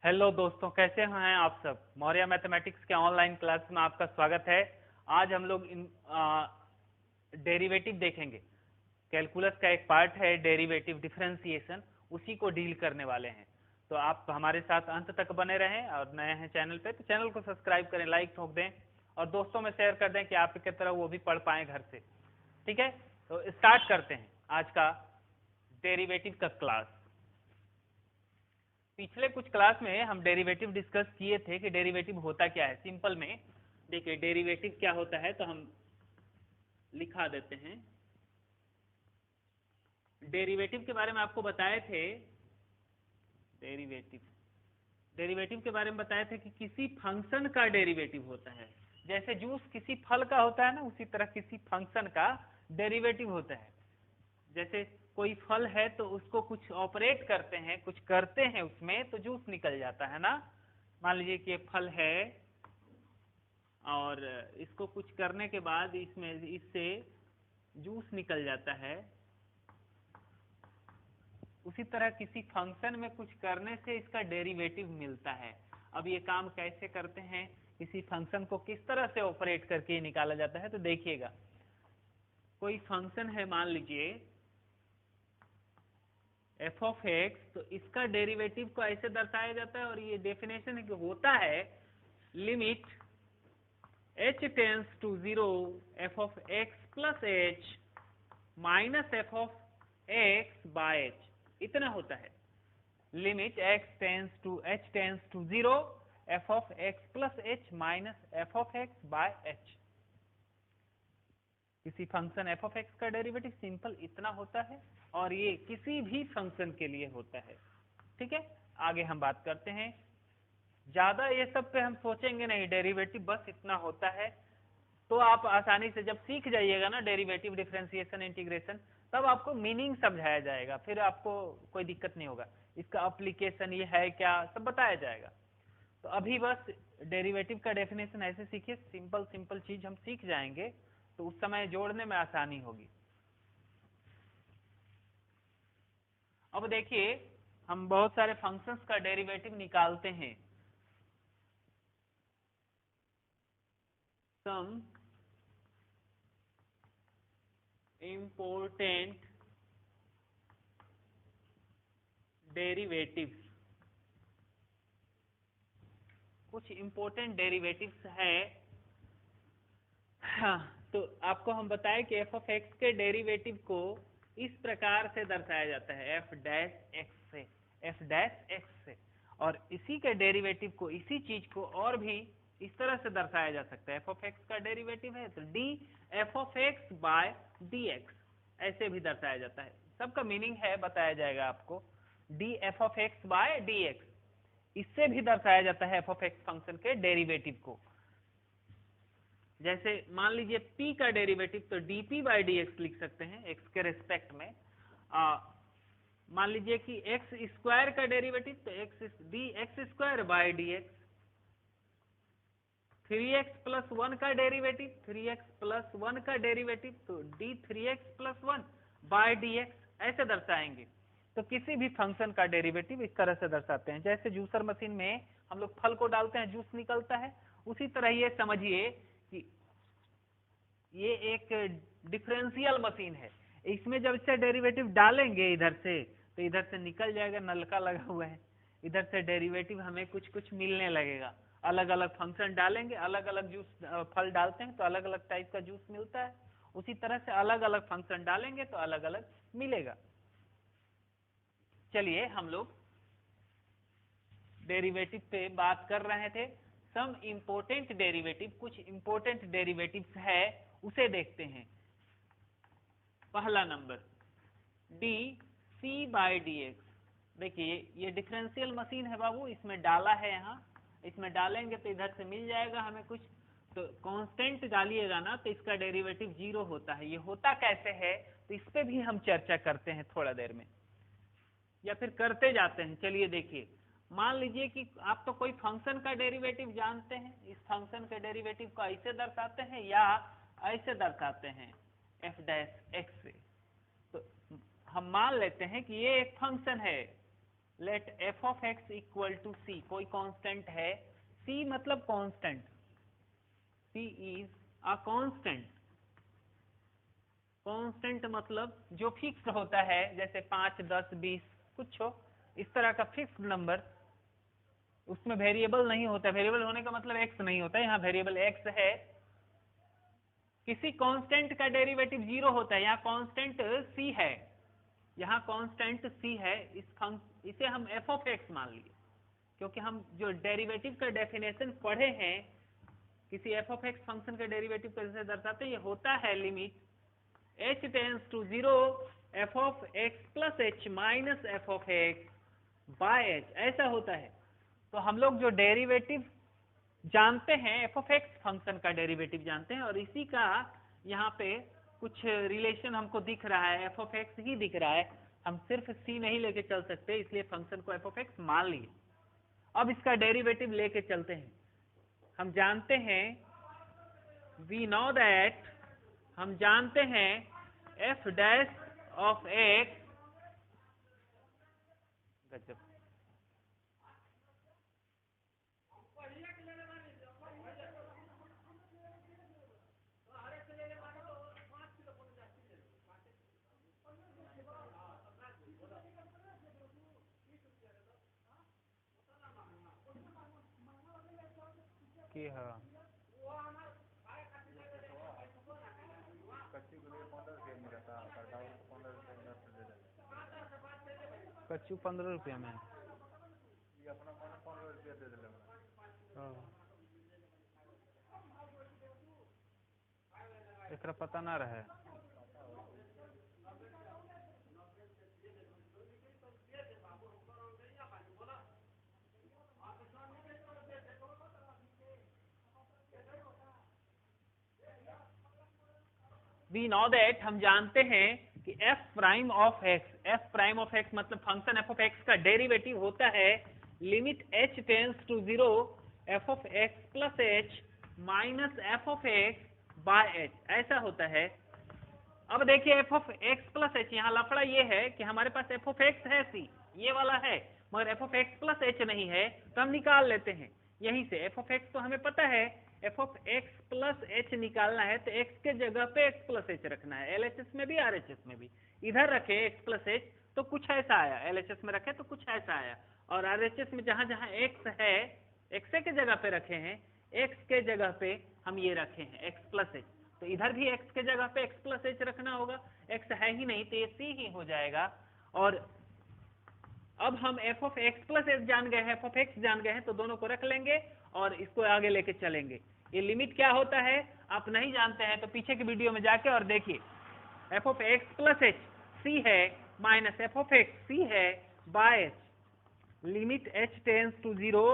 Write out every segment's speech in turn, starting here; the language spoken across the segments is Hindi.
हेलो दोस्तों, कैसे हैं आप सब। मौर्य मैथमेटिक्स के ऑनलाइन क्लास में आपका स्वागत है। आज हम लोग डेरिवेटिव देखेंगे। कैलकुलस का एक पार्ट है डेरिवेटिव डिफरेंशिएशन, उसी को डील करने वाले हैं। तो आप हमारे साथ अंत तक बने रहें और नए हैं चैनल पे तो चैनल को सब्सक्राइब करें, लाइक ठोक दें और दोस्तों में शेयर कर दें कि आपकी तरह वो भी पढ़ पाएं घर से। ठीक है, तो स्टार्ट करते हैं आज का डेरिवेटिव का क्लास। पिछले कुछ क्लास में हम डेरिवेटिव डिस्कस किए थे कि डेरिवेटिव होता क्या है। सिंपल में देखिए डेरिवेटिव क्या होता है, तो हम लिखा देते हैं। डेरिवेटिव के बारे में आपको बताए थे। डेरिवेटिव डेरिवेटिव के बारे में बताए थे कि किसी फंक्शन का डेरिवेटिव होता है। जैसे जूस किसी फल का होता है ना, उसी तरह किसी फंक्शन का डेरिवेटिव होता है। जैसे कोई फल है तो उसको कुछ ऑपरेट करते हैं, कुछ करते हैं उसमें, तो जूस निकल जाता है ना। मान लीजिए कि फल है और इसको कुछ करने के बाद इसमें इससे जूस निकल जाता है। उसी तरह किसी फंक्शन में कुछ करने से इसका डेरिवेटिव मिलता है। अब ये काम कैसे करते हैं, किसी फंक्शन को किस तरह से ऑपरेट करके निकाला जाता है, तो देखिएगा। कोई फंक्शन है, मान लीजिए एफ ऑफ एक्स, तो इसका डेरिवेटिव को ऐसे दर्शाया जाता है और ये डेफिनेशन है कि होता है limit h tends to 0 f of x plus h minus f of x by h, इतना होता है। Limit x tends to h tends to 0 f of x plus h minus f of x by h. किसी फंक्शन एफ ऑफ एक्स का डेरिवेटिव सिंपल इतना होता है और ये किसी भी फंक्शन के लिए होता है। ठीक है, आगे हम बात करते हैं। ज्यादा ये सब पे हम सोचेंगे नहीं, डेरिवेटिव बस इतना होता है। तो आप आसानी से जब सीख जाइएगा ना डेरिवेटिव डिफरेंशिएशन इंटीग्रेशन, तब आपको मीनिंग समझाया जाएगा, फिर आपको कोई दिक्कत नहीं होगा। इसका एप्लीकेशन ये है क्या, सब बताया जाएगा। तो अभी बस डेरिवेटिव का डेफिनेशन ऐसे सीखिए, सिंपल सिंपल चीज हम सीख जाएंगे तो उस समय जोड़ने में आसानी होगी। अब देखिए, हम बहुत सारे फंक्शंस का डेरिवेटिव निकालते हैं। सम इम्पोर्टेंट डेरिवेटिव्स, कुछ इंपॉर्टेंट डेरिवेटिव्स है। हाँ, तो आपको हम बताएं कि एफ ऑफ एक्स के डेरिवेटिव को इस प्रकार से दर्शाया जाता है, एफ डैश एक्स से, एफ डैश एक्स से। और इसी के डेरिवेटिव को, इसी चीज को और भी इस तरह से दर्शाया जा सकता है। एफ ऑफ एक्स का डेरिवेटिव है तो d f of x by d x, ऐसे भी दर्शाया जाता है। सबका मीनिंग है, बताया जाएगा आपको। D f of x by d x, इससे भी दर्शाया जाता है एफ ऑफ एक्स फंक्शन के डेरिवेटिव को। जैसे मान लीजिए p का डेरिवेटिव, तो dp बाई डी एक्स लिख सकते हैं x के रेस्पेक्ट में। मान लीजिए कि एक्स स्क्वायर का डेरिवेटिव, तो d x square by d x. 3x plus 1 का डेरिवेटिव, 3x प्लस 1 का डेरिवेटिव, तो d 3x plus 1 by d x, ऐसे दर्शाएंगे। तो किसी भी फंक्शन का डेरिवेटिव इस तरह से दर्शाते हैं। जैसे जूसर मशीन में हम लोग फल को डालते हैं, जूस निकलता है, उसी तरह ये समझिए कि ये एक डिफरेंशियल मशीन है। इसमें जब इससे डेरिवेटिव डालेंगे इधर से, तो इधर से निकल जाएगा, नलका लगा हुआ है, इधर से डेरिवेटिव हमें कुछ कुछ मिलने लगेगा। अलग अलग फंक्शन डालेंगे, अलग अलग जूस, फल डालते हैं तो अलग अलग टाइप का जूस मिलता है। उसी तरह से अलग अलग फंक्शन डालेंगे तो अलग अलग मिलेगा। चलिए हम लोग डेरिवेटिव पे बात कर रहे थे। सम इंपोर्टेंट डेरिवेटिव, कुछ इंपोर्टेंट डेरिवेटिव्स है, उसे देखते हैं। पहला number d c by d x. देखिए ये डिफरेंशियल मशीन है बाबू, इसमें डाला है, यहाँ इसमें डालेंगे तो इधर से मिल जाएगा हमें कुछ। तो कांस्टेंट डालिएगा ना तो इसका डेरिवेटिव 0 होता है। ये होता कैसे है, तो इस पे भी हम चर्चा करते हैं थोड़ा देर में, या फिर करते जाते हैं। चलिए देखिए, मान लीजिए कि आप तो कोई फंक्शन का डेरिवेटिव जानते हैं, इस फंक्शन के डेरिवेटिव को ऐसे दर्शाते हैं या ऐसे दर्शाते हैं, एफ डैश एक्स से। तो हम मान लेते हैं कि ये एक फंक्शन है, let f of x equal to c, कोई कांस्टेंट है, सी मतलब constant, c is a constant, constant मतलब जो फिक्स होता है, जैसे 5, 10, 20 कुछ हो, इस तरह का फिक्स्ड नंबर, उसमें वेरिएबल नहीं होता, वेरिएबल होने का मतलब एक्स नहीं होता, यहाँ वेरिएबल एक्स है, किसी कांस्टेंट का डेरिवेटिव 0 होता है, यहाँ कांस्टेंट सी है, यहाँ कांस्टेंट सी है, इसे हम एफ ऑफ एक्स मान लिए, क्योंकि हम जो डेरिवेटिव का डेफिनेशन पढ़े हैं, किसी एफ ऑफ एक्स फंक्शन के डेरिवेटिव को जैसे दर्शाते हैं, ये होता है limit h tends to 0 f of x plus h minus f of x by h, ऐसा होता है। तो हम लोग जो डेरिवेटिव जानते हैं, एफ ऑफ एक्स फंक्शन का डेरिवेटिव जानते हैं, और इसी का यहाँ पे कुछ रिलेशन हमको दिख रहा है, एफ ऑफ एक्स ही दिख रहा है, हम सिर्फ सी नहीं लेके चल सकते, इसलिए फंक्शन को एफ ऑफ एक्स मान लिए। अब इसका डेरिवेटिव लेके चलते हैं। हम जानते हैं, वी नो दैट, हम जानते हैं एफ डैश ऑफ एक्स, गजब, कि हाँ कच्चू 15 रुपया में, एकरा पता ना रहे। वी नो दैट, हम जानते हैं कि f prime of x, f prime of x मतलब फंक्शन एफ ऑफ एक्स का डेरिवेटिव होता है limit h tends to 0 f of x plus h minus f of x by h, ऐसा होता है। अब देखिए f of x plus h, यहाँ लफड़ा ये है कि हमारे पास एफ ऑफ एक्स है सी, ये वाला है, मगर F of x plus H नहीं है, तो हम निकाल लेते हैं यहीं से। एफ ऑफ एक्स तो हमें पता है, f of x plus H निकालना है तो एक्स के जगह पे एक्स प्लस एच रखना है, एलएचएस में भी आरएचएस में भी। इधर रखे एक्स प्लस एच तो कुछ ऐसा आया, एलएचएस में रखे तो कुछ ऐसा आया, और आरएचएस में जहां जहां एक्स है, एक्स के जगह पे रखे हैं, एक्स के जगह पे हम ये रखे हैं एक्स प्लस एच, तो इधर भी x के जगह पे x प्लस एच रखना होगा, x है ही नहीं तो ये c ही हो जाएगा। और अब हम f of x plus H जान गए हैं, f ऑफ x जान गए हैं, तो दोनों को रख लेंगे और इसको आगे लेके चलेंगे। ये लिमिट क्या होता है आप नहीं जानते हैं तो पीछे की वीडियो में जाके और देखिए, f of x plus h c है minus f of x c है by h, limit h tends to 0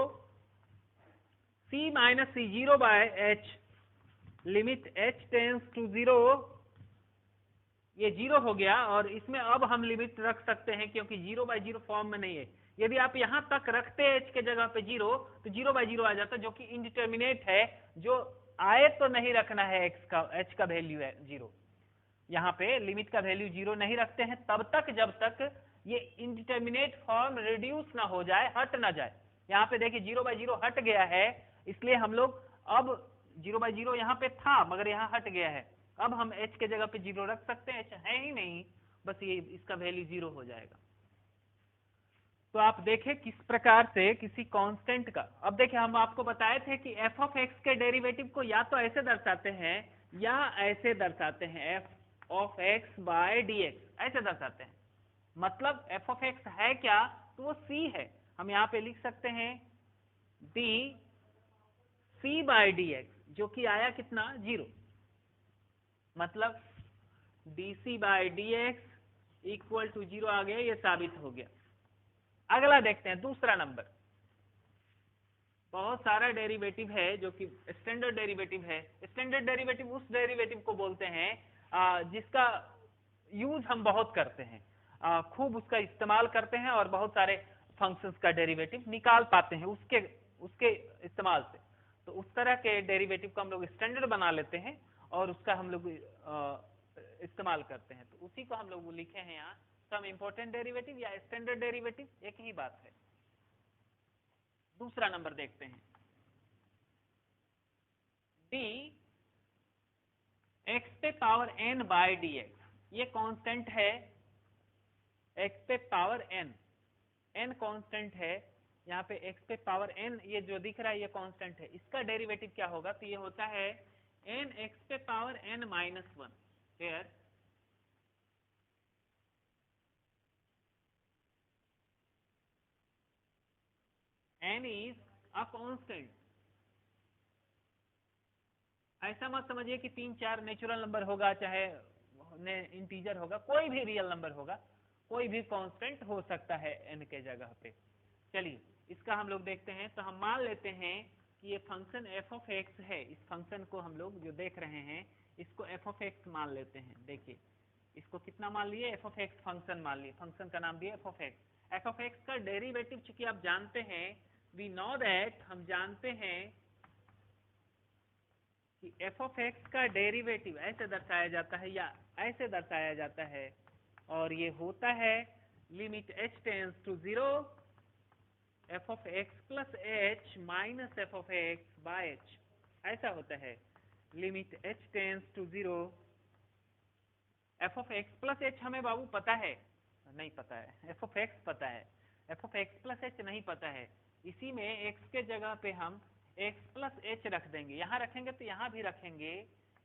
c minus c 0 by h, limit h tends to 0, ये 0 हो गया, और इसमें अब हम लिमिट रख सकते हैं क्योंकि 0/0 फॉर्म में नहीं है। यदि आप यहां तक रखते h के जगह पे 0 तो 0/0 आ जाता, जो कि इनडिटर्मिनेट है, जो आए तो नहीं रखना है x का, h का वैल्यू है 0, यहाँ पे लिमिट का वैल्यू 0 नहीं रखते हैं तब तक जब तक ये इनडिटर्मिनेट फॉर्म रिड्यूस ना हो जाए, हट ना जाए। यहाँ पे देखिए 0/0 हट गया है, इसलिए हम लोग अब 0/0 यहाँ पे था मगर यहाँ हट गया है, अब हम h के जगह पे 0 रख सकते हैं, h है ही नहीं, बस ये इसका वैल्यू 0 हो जाएगा। तो आप देखें किस प्रकार से किसी कांस्टेंट का, अब देखिए हम आपको बताए थे कि f ऑफ x के डेरिवेटिव को या तो ऐसे दर्शाते हैं या ऐसे दर्शाते हैं, f of x by dx ऐसे दर्शाते हैं। मतलब f ऑफ x है क्या, तो वो c है, हम यहाँ पे लिख सकते हैं d c बाय dx, जो कि आया कितना 0, मतलब dc by dx equal to 0 आ गया, ये साबित हो गया। अगला देखते हैं दूसरा नंबर, बहुत सारा डेरिवेटिव है जो कि स्टैंडर्ड डेरिवेटिव है। स्टैंडर्ड डेरिवेटिव उस डेरिवेटिव को बोलते हैं जिसका यूज हम बहुत करते हैं, खूब उसका इस्तेमाल करते हैं और बहुत सारे फंक्शंस का डेरिवेटिव निकाल पाते हैं उसके इस्तेमाल से। तो उस तरह के डेरिवेटिव को हम लोग स्टैंडर्ड बना लेते हैं और उसका हम लोग इस्तेमाल करते हैं, तो उसी को हम लोग लिखे हैं यहाँ सम इंपॉर्टेंट डेरिवेटिव या स्टैंडर्ड डेरिवेटिव, एक ही बात है। दूसरा नंबर देखते हैं, डी एक्स पे power n by d x, ये कांस्टेंट है, एक्स पे पावर एन, एन कांस्टेंट है, यहाँ पे एक्स पे पावर एन ये जो दिख रहा है ये कांस्टेंट है, इसका डेरिवेटिव क्या होगा, तो ये होता है एन एक्स पे power n minus one, here n is a constant. ऐसा मत समझिए कि 3-4 नेचुरल नंबर होगा, चाहे इंटीजर होगा, कोई भी रियल नंबर होगा, कोई भी कांस्टेंट हो सकता है एन के जगह पे। चलिए इसका हम लोग देखते हैं। तो हम मान लेते हैं कि ये फंक्शन एफ ऑफ एक्स है, इस फंक्शन को हम लोग जो देख रहे हैं इसको एफ ऑफ एक्स मान लेते हैं। देखिए इसको कितना मान लिए, एफ ऑफ एक्स फंक्शन मान लिए, फंक्शन का नाम दिया F of x. F of x का डेरिवेटिव चूंकि आप जानते हैं, वी नो दैट, हम जानते हैं कि एफ ऑफ एक्स का डेरिवेटिव ऐसे दर्शाया जाता है या ऐसे दर्शाया जाता है, और ये होता है limit h tends to 0 f of x plus h minus f of x by h, ऐसा होता है। Limit h tends to 0 f of x plus h हमें बाबू पता है, नहीं पता है, एफ ऑफ एक्स पता है, f of x plus H नहीं पता है। इसी में एक्स के जगह पे हम एक्स प्लस एच रख देंगे, यहाँ रखेंगे तो यहाँ भी रखेंगे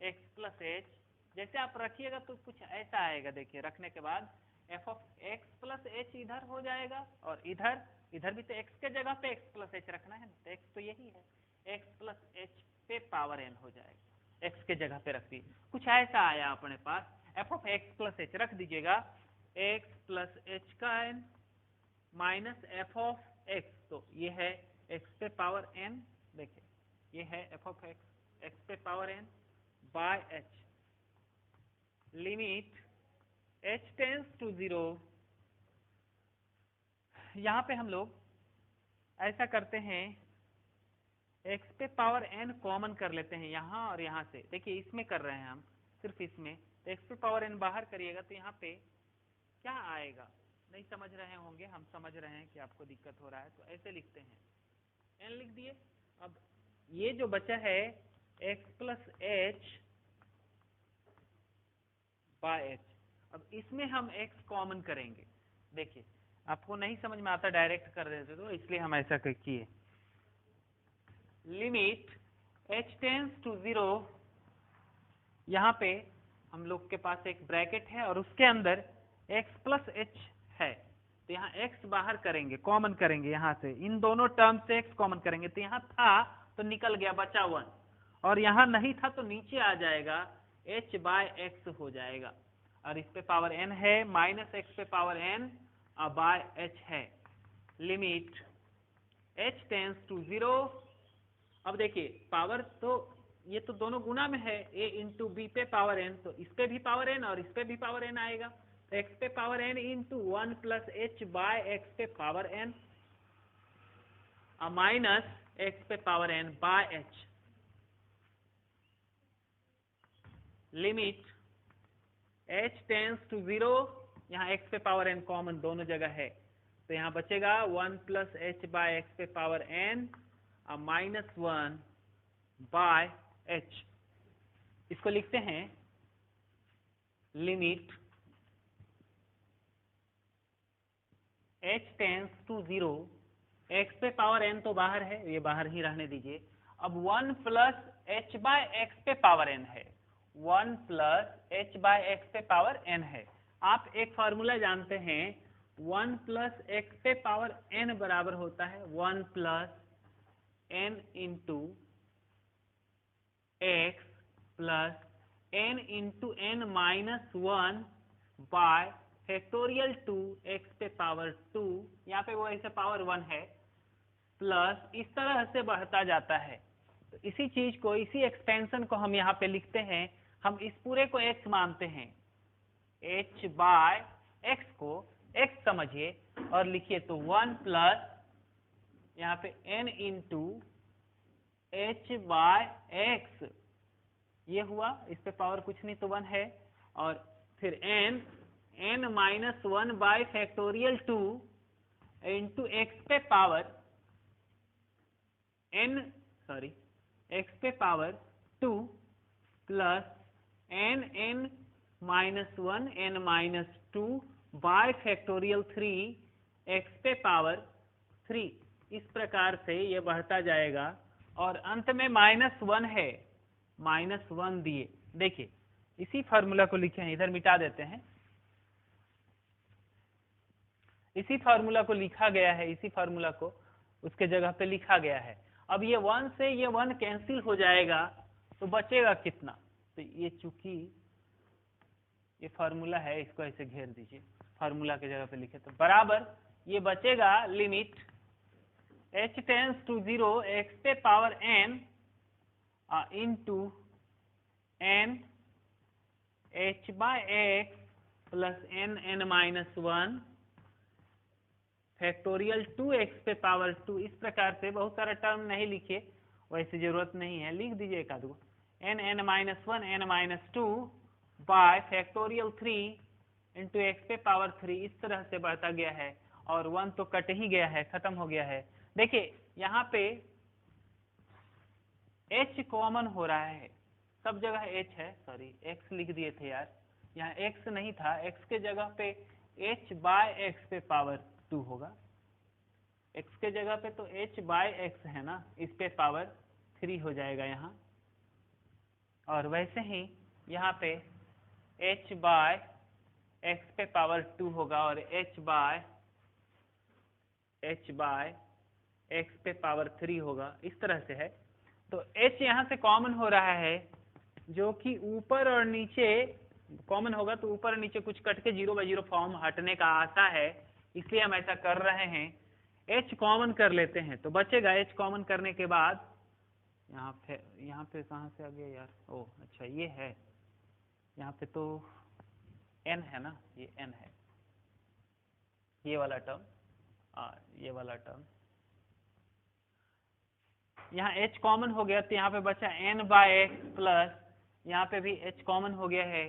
एक्स प्लस एच। जैसे आप रखिएगा तो कुछ ऐसा आएगा, देखिए रखने के बाद F of x plus H इधर हो जाएगा, और इधर इधर भी तो एक्स के जगह पे एक्स प्लस एच रखना है, तो एक्स तो यही है, एक्स प्लस एच पे पावर एन हो जाएगा, एक्स के जगह पे रख दी। कुछ ऐसा आया अपने पास, f of x plus h रख दीजिएगा, एक्स प्लस एच का एन माइनस एफ ऑफ एक्स, तो ये है एक्स पे पावर एन, देखिए ये है एफ ऑफ एक्स, एक्स पे power n by h, limit h tends to 0। यहाँ पे हम लोग ऐसा करते हैं, एक्स पे पावर एन कॉमन कर लेते हैं यहाँ और यहाँ से। देखिए इसमें कर रहे हैं हम, सिर्फ इसमें, तो एक्स पे पावर एन बाहर करिएगा तो यहाँ पे क्या आएगा, नहीं समझ रहे होंगे, हम समझ रहे हैं कि आपको दिक्कत हो रहा है, तो ऐसे लिखते हैं, एन लिख दिए। अब ये जो बचा है x plus h by H, अब इसमें हम एक्स कॉमन करेंगे। देखिए आपको नहीं समझ में आता डायरेक्ट कर देते तो इसलिए हम ऐसा किए, लिमिट एच टेंस टू 0, यहाँ पे हम लोग के पास एक ब्रैकेट है और उसके अंदर एक्स प्लस एच है, तो यहाँ एक्स बाहर करेंगे, कॉमन करेंगे, यहाँ से इन दोनों टर्म से एक्स कॉमन करेंगे, तो यहाँ था तो निकल गया, बचा 1, और यहाँ नहीं था तो नीचे आ जाएगा, एच बाय एक्स हो जाएगा, और इस पे पावर एन है, माइनस एक्स पे पावर एन बाय एच है, लिमिट एच टेंस टू 0। अब देखिए पावर तो ये तो दोनों गुना में है, a इंटू बी पे पावर एन, तो इस पे भी पावर एन और इस पे भी पावर एन आएगा, तो एक्स पे power n into 1 plus h by x पे पावर एन माइनस एक्स पे power n by h, limit h tends to 0, यहाँ एक्स पे पावर एन कॉमन दोनों जगह है, तो यहाँ बचेगा 1 प्लस एच बाय एक्स पे power n minus 1 by h. इसको लिखते हैं limit h tends to 0, x पे पावर एन तो बाहर है, ये बाहर ही रहने दीजिए, अब 1 प्लस एच बाय एक्स पे पावर एन है, 1 प्लस एच बाय एक्स पे पावर एन है। आप एक फॉर्मूला जानते हैं, 1 प्लस एक्स पे पावर एन बराबर होता है 1 plus n into x plus n into n minus 1 by factorial 2 x पे पावर 2, यहाँ पे वो ऐसे पावर 1 है, प्लस इस तरह से बढ़ता जाता है। तो इसी चीज को, इसी एक्सपेंशन को हम यहाँ पे लिखते हैं, हम इस पूरे को x मानते हैं, h बाय x को x समझिए और लिखिए, तो 1 प्लस यहाँ पे n into h bye x, ये हुआ, इस पे पावर कुछ नहीं तो 1 है, और फिर n n minus 1 by factorial 2 into x पे पावर एक्स पे power 2 plus n minus 1 n minus 2 bye factorial 3 x पे पावर 3। इस प्रकार से ये बढ़ता जाएगा और अंत में -1 है, -1 दिए। देखिए इसी फार्मूला को लिखे हैं, इधर मिटा देते हैं। इसी फार्मूला को लिखा गया है, इसी फार्मूला को उसके जगह पे लिखा गया है। अब ये 1 से ये 1 कैंसिल हो जाएगा तो बचेगा कितना? तो ये चूंकि ये फार्मूला है, इसको ऐसे घेर दीजिए, फार्मूला के जगह पे लिखे तो बराबर ये बचेगा limit h tends to 0 x पे power n into n h bye x plus n minus 1 factorial 2x पे पावर 2। इस प्रकार से बहुत सारा टर्म नहीं लिखे, वैसे जरूरत नहीं है, लिख दीजिए एक आध गो। n minus 1 n minus 2 bye factorial 3 into x पे पावर 3। इस तरह से बढ़ता गया है और 1 तो कट ही गया है, खत्म हो गया है। देखिए यहाँ पे h कॉमन हो रहा है, सब जगह h है, सॉरी x लिख दिए थे यार, यहाँ x नहीं था, x के जगह पे h बाय एक्स पे पावर 2 होगा। x के जगह पे तो h बाय एक्स है ना, इस पे पावर 3 हो जाएगा यहाँ। और वैसे ही यहाँ पे h बाय एक्स पे पावर 2 होगा और h बाय एक्स पे पावर 3 होगा। इस तरह से है। तो h यहाँ से कॉमन हो रहा है, जो कि ऊपर और नीचे कॉमन होगा, तो ऊपर और नीचे कुछ कट के 0/0 फॉर्म हटने का आशा है, इसलिए हम ऐसा कर रहे हैं। h कॉमन कर लेते हैं तो बचेगा, h कॉमन करने के बाद यहाँ पे कहाँ से आ गया यार, ओ अच्छा ये है, यहाँ पे तो n है ना, ये n है, ये वाला टर्म, ये वाला टर्म, यहाँ h कॉमन हो गया तो यहाँ पे बचा n बाय एक्स प्लस, यहाँ पे भी h कॉमन हो गया है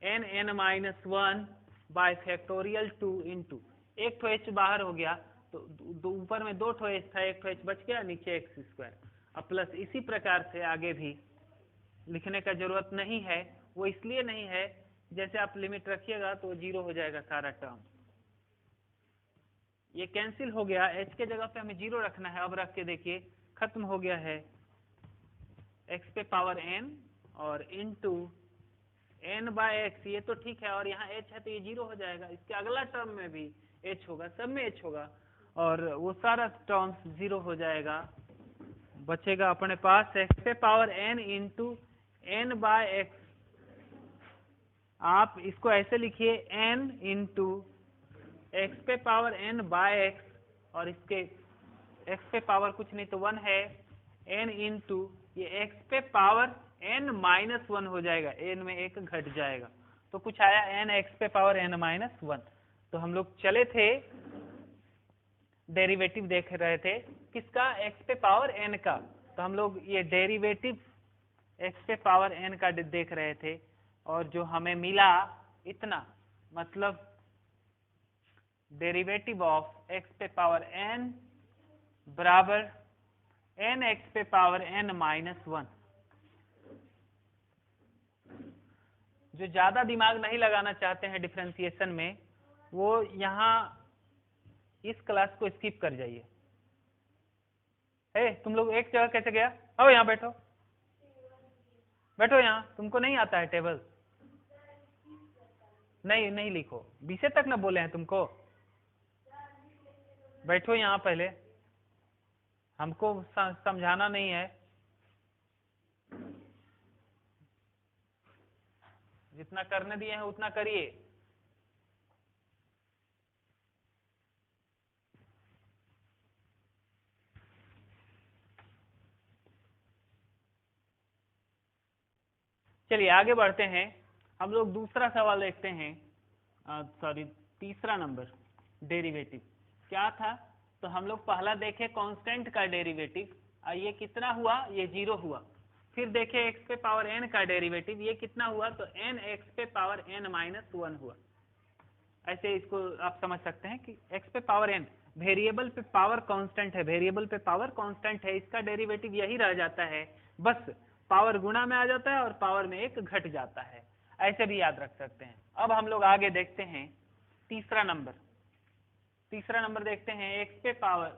n minus 1 by factorial 2 into एक तो h बाहर हो गया तो ऊपर में 2 ठो h था, एक ठो h बच गया, नीचे एक्स स्क्वायर। अब प्लस इसी प्रकार से आगे भी लिखने का जरूरत नहीं है, वो इसलिए नहीं है, जैसे आप लिमिट रखिएगा तो 0 हो जाएगा सारा टर्म, ये कैंसिल हो गया। h के जगह पे हमें 0 रखना है, अब रख के देखिए खत्म हो गया है x पे पावर n और इंटू n बाय एक्स, ये तो ठीक है, और यहाँ h है तो ये 0 हो जाएगा। इसके अगला टर्म में भी h होगा, सब में h होगा और वो सारा टर्म्स 0 हो जाएगा। बचेगा अपने पास x पे power n into n by x. आप इसको ऐसे लिखिए n इंटू x पे पावर n बाय एक्स, और इसके x पे पावर कुछ नहीं तो 1 है, n इंटू ये x पे पावर n माइनस 1 हो जाएगा, n में एक घट जाएगा तो कुछ आया n x पे पावर n माइनस 1। तो हम लोग चले थे, डेरिवेटिव देख रहे थे किसका, x पे पावर n का, तो हम लोग ये डेरिवेटिव x पे पावर n का देख रहे थे, और जो हमें मिला इतना, मतलब डेरिवेटिव ऑफ x पे पावर n बराबर n x पे पावर n माइनस 1। जो ज्यादा दिमाग नहीं लगाना चाहते हैं डिफरेंशिएशन में, वो यहाँ इस क्लास को स्किप कर जाइए। तुम लोग एक जगह कैसे गया, आओ यहाँ बैठो, बैठो यहाँ, तुमको नहीं आता है टेबल, नहीं लिखो, 20 तक ना बोले हैं तुमको, बैठो यहाँ पहले, हमको समझाना नहीं है, जितना करने दिए हैं उतना करिए। चलिए आगे बढ़ते हैं, हम लोग दूसरा सवाल देखते हैं, सॉरी तीसरा नंबर, डेरिवेटिव क्या था। तो हम लोग पहला देखे कांस्टेंट का डेरिवेटिव, ये कितना हुआ, ये 0 हुआ। फिर देखे x पे पावर n का डेरिवेटिव, ये कितना हुआ, तो n x पे पावर n माइनस 1 हुआ। ऐसे इसको आप समझ सकते हैं कि x पे पावर n, वेरिएबल पे पावर कांस्टेंट है, वेरिएबल पे पावर कांस्टेंट है, इसका डेरिवेटिव यही रह जाता है, बस पावर गुणा में आ जाता है और पावर में एक घट जाता है, ऐसे भी याद रख सकते हैं। अब हम लोग आगे देखते हैं तीसरा नंबर देखते हैं, x पे पावर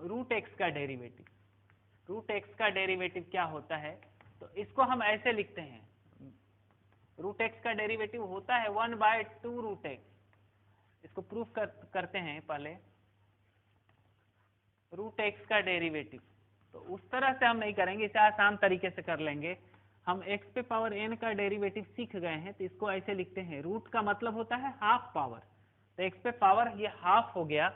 रूट एक्स का डेरिवेटिव। रूट एक्स का डेरिवेटिव क्या होता है, तो इसको हम ऐसे लिखते हैं, रूट एक्स का डेरिवेटिव होता है 1/2 रूट एक्स। इसको प्रूफ करते हैं पहले, रूट एक्स का डेरिवेटिव। तो उस तरह से हम नहीं करेंगे, इसे आसान तरीके से कर लेंगे। हम x पे पावर n का डेरिवेटिव सीख गए हैं, तो इसको ऐसे लिखते हैं, रूट का मतलब होता है हाफ पावर, तो x पे पावर ये हाफ हो गया,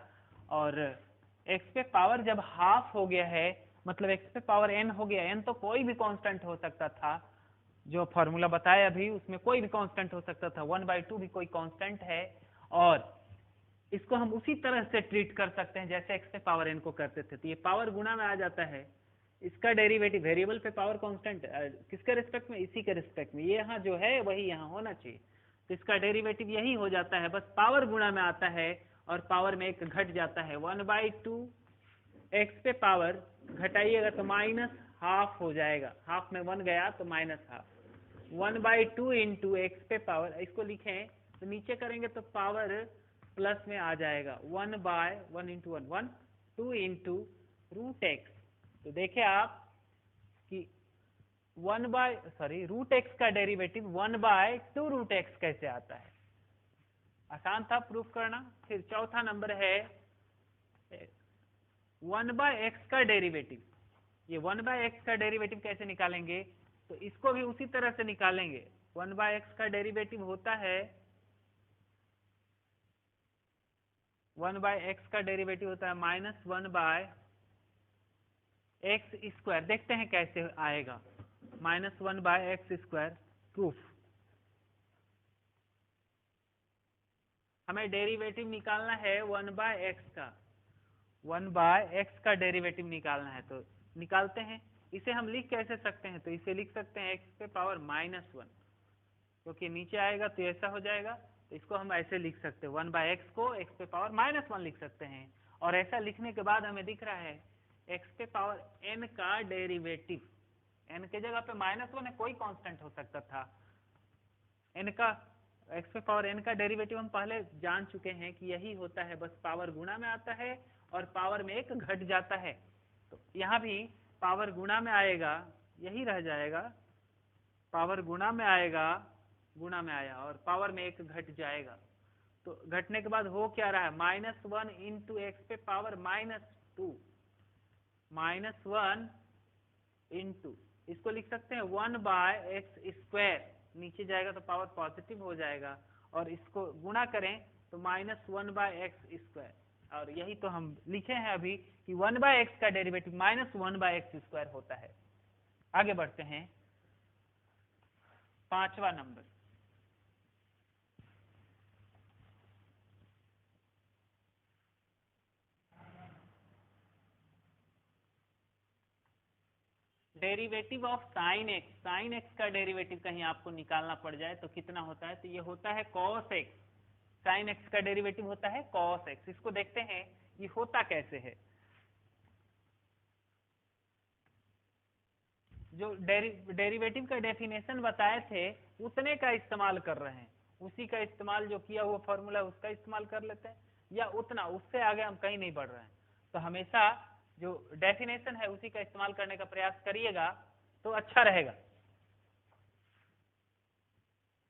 और x पे पावर जब हाफ हो गया है मतलब x पे पावर n हो गया, n तो कोई भी कांस्टेंट हो सकता था, जो फॉर्मूला बताया अभी उसमें कोई भी कांस्टेंट हो सकता था, 1/2 भी कोई कांस्टेंट है, और इसको हम उसी तरह से ट्रीट कर सकते हैं जैसे x पे पावर n को करते थे, तो ये पावर गुणा में आ जाता है, इसका डेरिवेटिव वेरिएबल पे पावर कांस्टेंट किसके रिस्पेक्ट में, इसी के रिस्पेक्ट में, ये यहाँ जो है वही यहाँ होना चाहिए, तो इसका डेरिवेटिव यही हो जाता है, बस पावर गुणा में आता है और पावर में एक घट जाता है, 1/2 x पे पावर घटाइएगा तो माइनस हाफ हो जाएगा, हाफ में 1 गया तो माइनस हाफ, 1/2 इंटू एक्स पे पावर, इसको लिखें तो नीचे करेंगे तो पावर प्लस में आ जाएगा, 1/1 इंटू 1 2 इंटू रूट एक्स। तो देखे आप कि रूट एक्स का डेरिवेटिव 1/2 रूट एक्स कैसे आता है, आसान था प्रूफ करना। फिर चौथा नंबर है 1/x का डेरिवेटिव। ये 1/x का डेरिवेटिव कैसे निकालेंगे, तो इसको भी उसी तरह से निकालेंगे। 1/x का डेरिवेटिव होता है 1/x का डेरिवेटिव होता है -1/x²। देखते हैं कैसे आएगा, -1/x²। प्रूफ, हमें डेरिवेटिव निकालना है 1/x का, 1/x का डेरिवेटिव निकालना है, तो निकालते हैं। इसे हम लिख कैसे सकते हैं, तो इसे लिख सकते हैं x पे पावर -1, क्योंकि नीचे आएगा तो ऐसा हो जाएगा, तो इसको हम ऐसे लिख सकते हैं, 1/x को x पे पावर -1 लिख सकते हैं। और ऐसा लिखने के बाद हमें दिख रहा है x पे पावर n का डेरिवेटिव, n के जगह पे -1 है, कोई कांस्टेंट हो सकता था, n का x पे पावर n का डेरिवेटिव हम पहले जान चुके हैं कि यही होता है, बस पावर गुणा में आता है और पावर में एक घट जाता है, तो यहाँ भी पावर गुणा में आएगा, यही रह जाएगा, पावर गुणा में आएगा, गुणा में आया और पावर में एक घट जाएगा, तो घटने के बाद हो क्या रहा है, -1 इंटू एक्स पे पावर -2, -1 इंटू, इसको लिख सकते हैं 1/x², नीचे जाएगा तो पावर पॉजिटिव हो जाएगा, और इसको गुणा करें तो -1/x², और यही तो हम लिखे हैं अभी कि 1/x का डेरिवेटिव -1/x² होता है। आगे बढ़ते हैं, पांचवा number, derivative of sine x. Sine x का डेरिवेटिव कहीं आपको निकालना पड़ जाए तो कितना होता है, तो ये होता है cos x। साइन एक्स का डेरिवेटिव होता है cos x। इसको देखते हैं ये होता कैसे है। जो डेरिवेटिव का डेफिनेशन बताए थे उतने का इस्तेमाल कर रहे हैं, उसी का इस्तेमाल, जो किया हुआ फॉर्मूला उसका इस्तेमाल कर लेते हैं, या उतना, उससे आगे हम कहीं नहीं बढ़ रहे हैं। तो हमेशा जो डेफिनेशन है उसी का इस्तेमाल करने का प्रयास करिएगा तो अच्छा रहेगा,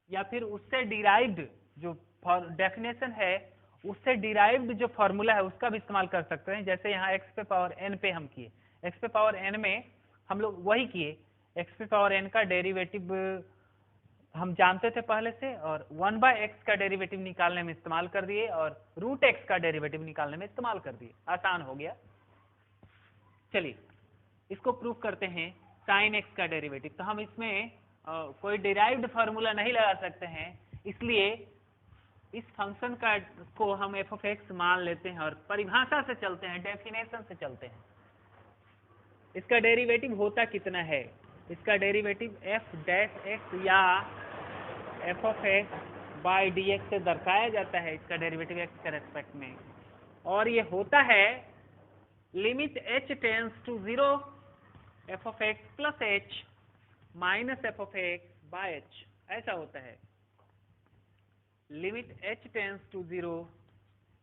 या फिर उससे डिराइव्ड जो डेफिनेशन है उससे डिराइव्ड जो फॉर्मूला है उसका भी इस्तेमाल कर सकते हैं। जैसे यहाँ एक्स पे पावर n पे हम किए, एक्स पे पावर n में हम लोग वही किए, एक्स पे पावर n का डेरिवेटिव हम जानते थे पहले से, और 1/x का डेरिवेटिव निकालने में इस्तेमाल कर दिए, और रूट एक्स का डेरिवेटिव निकालने में इस्तेमाल कर दिए, आसान हो गया। चलिए इसको प्रूफ करते हैं, साइन एक्स का डेरिवेटिव। तो हम इसमें कोई डिराइव्ड फार्मूला नहीं लगा सकते हैं, इसलिए इस फंक्शन का को हम एफ ऑफ एक्स मान लेते हैं और परिभाषा से चलते हैं, डेफिनेशन से चलते हैं। इसका डेरिवेटिव होता कितना है, इसका डेरिवेटिव f डैश एक्स या f of x by d x से दर्शाया जाता है इसका डेरिवेटिव एक्स के रेस्पेक्ट में, और ये होता है limit h tends to 0 f of x plus h minus f of x by h, ऐसा होता है। Limit h tends to 0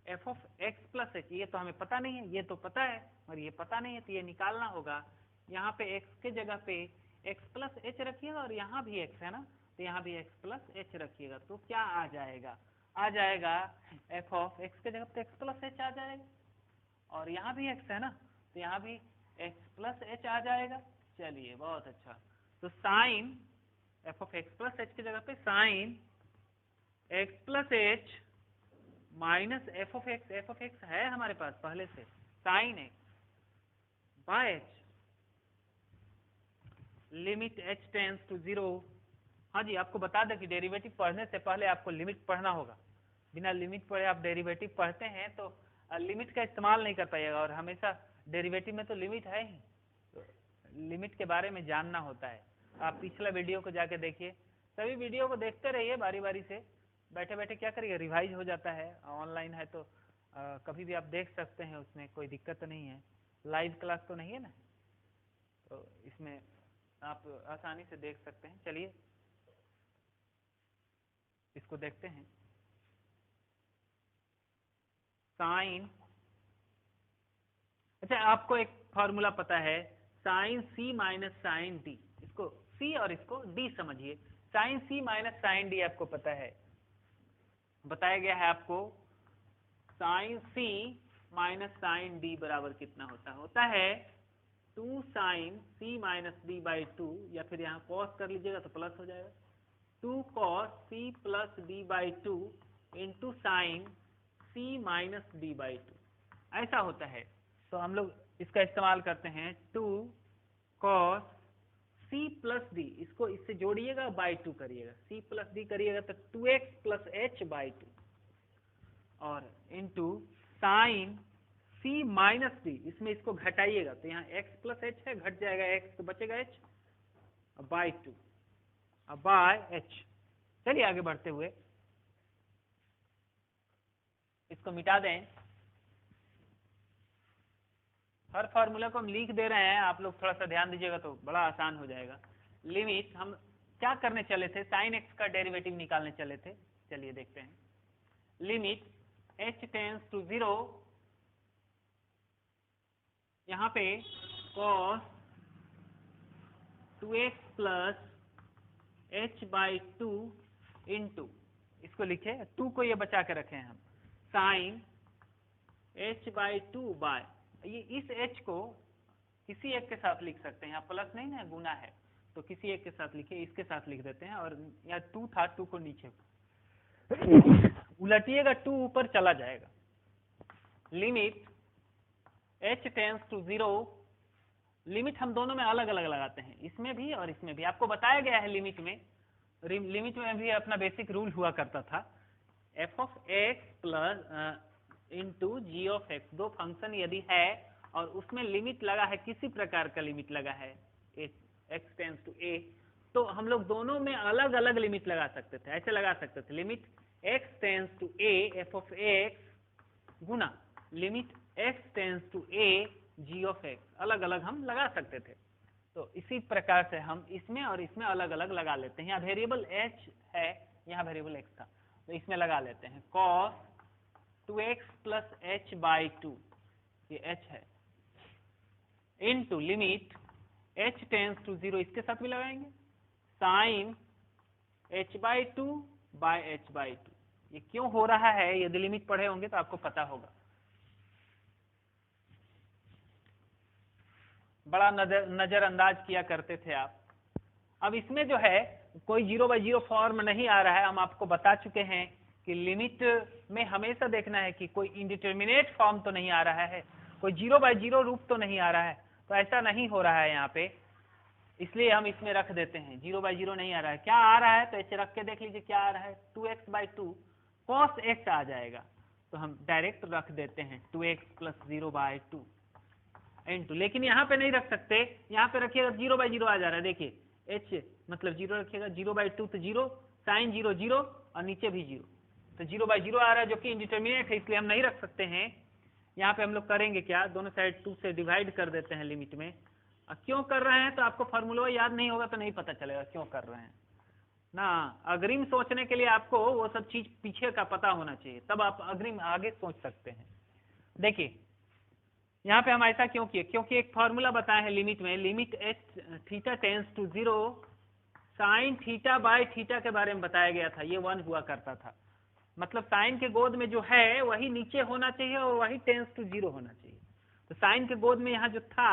f of x plus h, ये तो हमें पता नहीं है, ये तो पता है और ये पता नहीं है, तो ये निकालना होगा। यहाँ पे x के जगह पे x प्लस एच रखिएगा और यहाँ भी x है ना, तो यहाँ भी x प्लस एच रखिएगा, तो क्या आ जाएगा, आ जाएगा एफ ऑफ एक्स के जगह पे x प्लस एच आ जाएगा, और यहाँ भी x है ना, तो यहाँ भी x प्लस एच आ जाएगा। चलिए बहुत अच्छा, तो sine f of x plus h की जगह पे sine x plus h minus f of x है हमारे पास पहले से, sine x by h limit h tends to 0। हाँ जी, आपको बता दें कि डेरिवेटिव पढ़ने से पहले आपको लिमिट पढ़ना होगा, बिना लिमिट पढ़े आप डेरिवेटिव पढ़ते हैं तो लिमिट का इस्तेमाल नहीं कर पाइएगा, और हमेशा डेरिवेटिव में तो लिमिट है ही, तो लिमिट के बारे में जानना होता है। आप पिछला वीडियो को जाके देखिए, सभी वीडियो को देखते रहिए बारी बारी से, बैठे बैठे क्या करिए, रिवाइज हो जाता है, ऑनलाइन है तो कभी भी आप देख सकते हैं, उसमें कोई दिक्कत तो नहीं है। लाइव क्लास तो नहीं है ना, तो इसमें आप आसानी से देख सकते हैं। चलिए इसको देखते हैं। साइन, अच्छा आपको एक फॉर्मूला पता है, sine c minus sine d, इसको सी और इसको डी समझिए। Sine c minus sine d आपको पता है, बताया गया है आपको, sine c minus sine d बराबर कितना होता है 2 sine c minus d by 2, या फिर यहाँ कॉस कर लीजिएगा तो प्लस हो जाएगा, 2 cos c plus d by 2 into sine c minus d by 2, ऐसा होता है। तो हम लोग इसका इस्तेमाल करते हैं, 2 कॉस सी प्लस डी, इसको इससे जोड़िएगा बाई 2 करिएगा, सी प्लस डी करिएगा तो 2x प्लस एच बाई 2, और into sine c minus D, इसमें इसको घटाइएगा तो यहाँ x प्लस एच है, घट जाएगा x तो बचेगा h बाई 2 बाय h। चलिए आगे बढ़ते हुए इसको मिटा दें, हर फॉर्मूला को हम लिख दे रहे हैं, आप लोग थोड़ा सा ध्यान दीजिएगा तो बड़ा आसान हो जाएगा। लिमिट हम क्या करने चले थे, साइन एक्स का डेरिवेटिव निकालने चले थे, चलिए देखते हैं। लिमिट h टेंस टू 0, यहाँ पे cos 2x plus h by 2 into, इसको लिखे 2 को ये बचा के रखे हैं हम, साइन h बाई 2 बाय, ये इस h को किसी एक के साथ लिख सकते हैं, यहाँ प्लस नहीं ना गुना है, तो किसी एक के साथ लिखिए, इसके साथ लिख देते हैं, और यहाँ 2 था, 2 को नीचे उलटिएगा, 2 ऊपर चला जाएगा। Limit h tends to 0, limit हम दोनों में अलग अलग लगाते हैं, इसमें भी और इसमें भी, आपको बताया गया है लिमिट में भी अपना बेसिक रूल हुआ करता था, f of x plus into g of x, दो फंक्शन यदि है और उसमें लिमिट लगा है, किसी प्रकार का लिमिट लगा है एक्स टेंस टू ए, तो हम लोग दोनों में अलग अलग लिमिट लगा सकते थे, ऐसे लगा सकते थे, limit x tends to a f of x गुना limit x tends to a g of x, अलग अलग हम लगा सकते थे। तो इसी प्रकार से हम इसमें और इसमें अलग अलग लगा लेते हैं, यहाँ वेरिएबल h है, यहाँ वेरिएबल x था, तो इसमें लगा लेते हैं, cos 2x plus h by 2, ये h है, into limit h tends to 0, इसके साथ भी लगाएंगे, sine h by 2 by h by 2। ये क्यों हो रहा है, यदि लिमिट पढ़े होंगे तो आपको पता होगा, बड़ा नजरअंदाज किया करते थे आप। अब इसमें जो है कोई 0/0 फॉर्म नहीं आ रहा है, हम आपको बता चुके हैं कि लिमिट में हमेशा देखना है कि कोई इंडिटर्मिनेट फॉर्म तो नहीं आ रहा है, कोई 0/0 रूप तो नहीं आ रहा है, तो ऐसा नहीं हो रहा है यहाँ पे, इसलिए हम इसमें रख देते हैं 0/0 नहीं आ रहा है। क्या आ रहा है तो ऐसे रख के देख लीजिए क्या आ रहा है, 2x/2 cos x आ जाएगा, तो हम डायरेक्ट रख देते हैं 2x प्लस 0/2 इंटू, लेकिन यहाँ पे नहीं रख सकते, यहाँ पे रखिएगा 0/0 आ जा रहा है, देखिए h मतलब 0 रखिएगा, 0/2 तो 0, साइन 0 0 और नीचे भी 0, तो 0/0 आ रहा है जो कि इंडिटरमिनेट है, इसलिए हम नहीं रख सकते हैं। यहाँ पे हम लोग करेंगे क्या, दोनों साइड 2 से डिवाइड कर देते हैं लिमिट में। क्यों कर रहे हैं तो आपको फार्मूला याद नहीं होगा तो नहीं पता चलेगा क्यों कर रहे हैं ना। अग्रिम सोचने के लिए आपको वो सब चीज पीछे का पता होना चाहिए, तब आप अग्रिम आगे सोच सकते हैं। देखिए यहाँ पे हम ऐसा क्यों किए, क्योंकि एक फार्मूला बताए हैं लिमिट में, limit h theta tends to 0 sine theta by theta के बारे में बताया गया था, ये 1 हुआ करता था। मतलब साइन के गोद में जो है वही नीचे होना चाहिए और वही टेंस टू 0 होना चाहिए। तो साइन के गोद में यहाँ जो था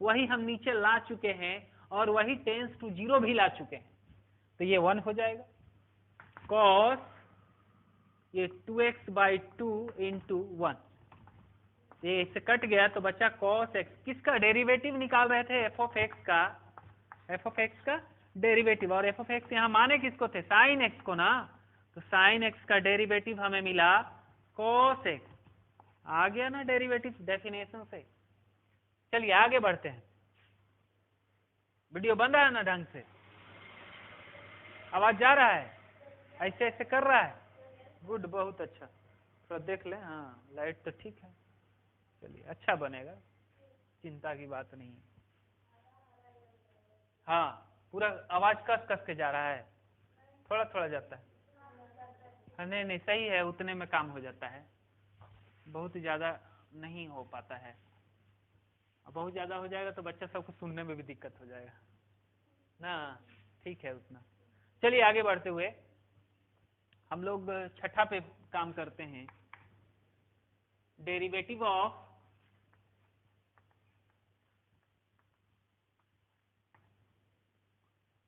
वही हम नीचे ला चुके हैं और वही टेंस टू 0 भी ला चुके हैं, तो ये 1 हो जाएगा। कॉस ये 2x/2 इंटू 1, ये इससे कट गया तो बचा cos x। किसका डेरिवेटिव निकाल रहे थे, f ऑफ x का डेरिवेटिव, और f ऑफ x यहाँ माने किसको थे, sin x को ना, तो sin x का डेरिवेटिव हमें मिला cos x। आ गया ना डेरिवेटिव डेफिनेशन से। चलिए आगे बढ़ते हैं, वीडियो बन रहा है ना ढंग से, आवाज जा रहा है, ऐसे ऐसे कर रहा है, गुड, बहुत अच्छा। तो देख ले, हाँ लाइट तो ठीक है, चलिए अच्छा बनेगा, चिंता की बात नहीं है। हाँ पूरा आवाज कस कस के जा रहा है, थोड़ा थोड़ा जाता है। नहीं नहीं सही है, उतने में काम हो जाता है, बहुत ज्यादा नहीं हो पाता है। बहुत ज्यादा हो जाएगा तो बच्चा सबको सुनने में भी दिक्कत हो जाएगा ना, ठीक है उतना। चलिए आगे बढ़ते हुए हम लोग छठा पे काम करते हैं, डेरिवेटिव ऑफ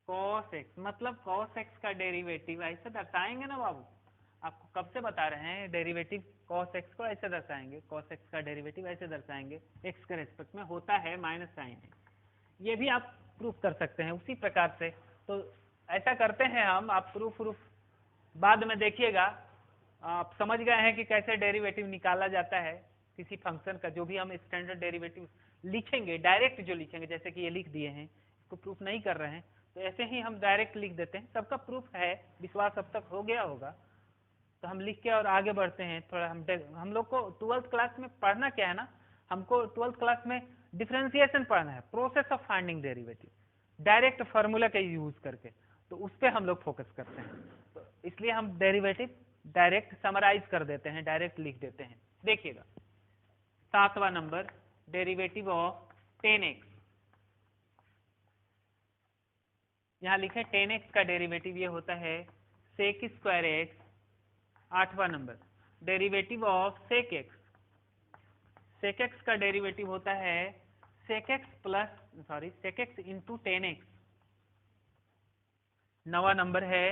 cos x। मतलब cos x का डेरिवेटिव ऐसे दर्शाएंगे ना बाबू, आपको कब से बता रहे हैं, डेरिवेटिव cos x को ऐसे दर्शाएंगे, cos x का डेरिवेटिव ऐसे दर्शाएंगे, x के रेस्पेक्ट में होता है माइनस साइन है। ये भी आप प्रूफ कर सकते हैं उसी प्रकार से। तो ऐसा करते हैं हम, आप प्रूफ बाद में देखिएगा। आप समझ गए हैं कि कैसे डेरिवेटिव निकाला जाता है किसी फंक्शन का। जो भी हम स्टैंडर्ड डेरिवेटिव लिखेंगे, डायरेक्ट जो लिखेंगे, जैसे कि ये लिख दिए हैं, इसको प्रूफ नहीं कर रहे हैं, तो ऐसे ही हम डायरेक्ट लिख देते हैं। सबका प्रूफ है, विश्वास अब तक हो गया होगा, तो हम लिख के और आगे बढ़ते हैं। थोड़ा हम लोग को 12th क्लास में पढ़ना क्या है ना, हमको 12th क्लास में डिफरेंशिएशन पढ़ना है, process of finding derivative, direct formula का यूज करके, तो उस पर हम लोग फोकस करते हैं। तो इसलिए हम डेरिवेटिव डायरेक्ट समराइज कर देते हैं, डायरेक्ट लिख देते हैं। देखिएगा 7वां नंबर, डेरिवेटिव ऑफ 10x। यहां लिखे 10x का डेरिवेटिव ये होता है sec स्क्वायर x। 8वां number, derivative of sec x। sec x का डेरिवेटिव होता है sec x इंटू 10x। 9वां नंबर है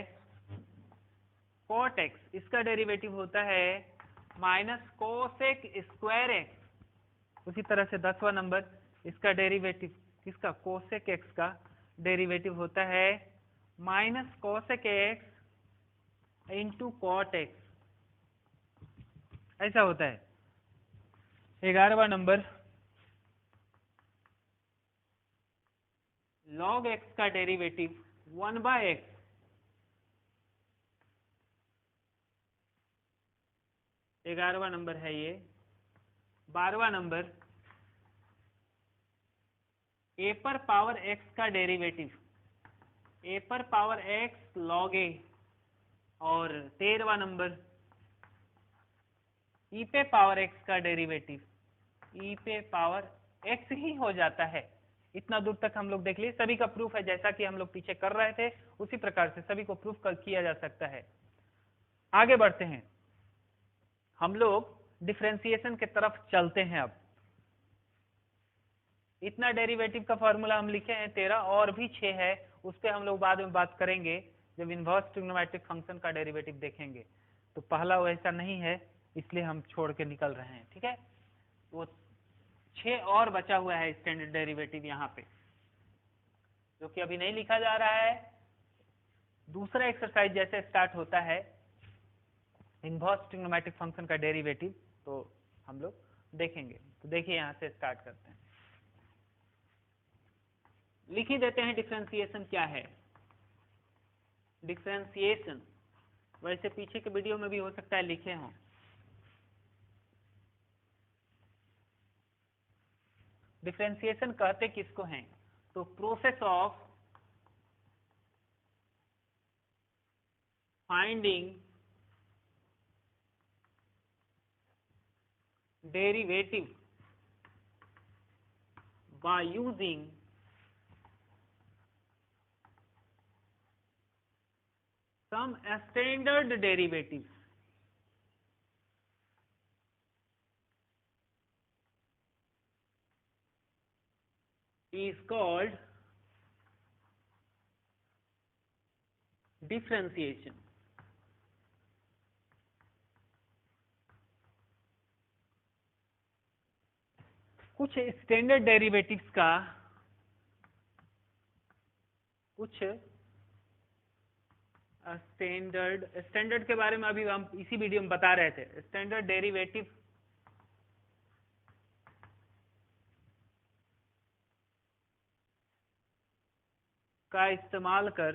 cot x, इसका डेरिवेटिव होता है माइनस कोसेक स्क्वायर x। उसी तरह से 10वां नंबर, इसका डेरिवेटिव किसका, कोसेक x का डेरिवेटिव होता है minus cosec x into cot x, ऐसा होता है। 11वां नंबर, log x का डेरिवेटिव 1/x। 11वां नंबर है ये। 12वां नंबर, a पर पावर x का डेरिवेटिव, a पर पावर x log a। और 13वां नंबर, e पे पावर x का डेरिवेटिव, e पे पावर x ही हो जाता है। इतना दूर तक हम लोग देख लिए, सभी का प्रूफ है, जैसा कि हम लोग पीछे कर रहे थे उसी प्रकार से सभी को प्रूफ किया जा सकता है। आगे बढ़ते हैं, हम लोग डिफरेंशिएशन की तरफ चलते हैं। अब इतना डेरिवेटिव का फॉर्मूला हम लिखे हैं 13, और भी 6 है, उस पर हम लोग बाद में बात करेंगे जब इनवर्स ट्रिग्नोमेट्रिक फंक्शन का डेरिवेटिव देखेंगे। तो पहला वैसा नहीं है, इसलिए हम छोड़ के निकल रहे हैं, ठीक है। वो 6 और बचा हुआ है स्टैंडर्ड डेरिवेटिव यहाँ पे, जो कि अभी नहीं लिखा जा रहा है। दूसरा एक्सरसाइज जैसे स्टार्ट होता है इनवर्स ट्रिग्नोमेट्रिक फंक्शन का डेरिवेटिव, तो हम लोग देखेंगे। तो देखिए यहाँ से स्टार्ट करते हैं, लिख ही देते हैं डिफरेंशिएशन क्या है। डिफरेंशिएशन वैसे पीछे के वीडियो में भी हो सकता है लिखे हों। डिफरेंशिएशन कहते किसको हैं? तो process of finding derivative by using some standard derivatives is called differentiation. कुछ स्टैंडर्ड डेरिवेटिव्स का कुछ स्टैंडर्ड के बारे में अभी हम इसी वीडियो में बता रहे थे। स्टैंडर्ड डेरिवेटिव का इस्तेमाल करके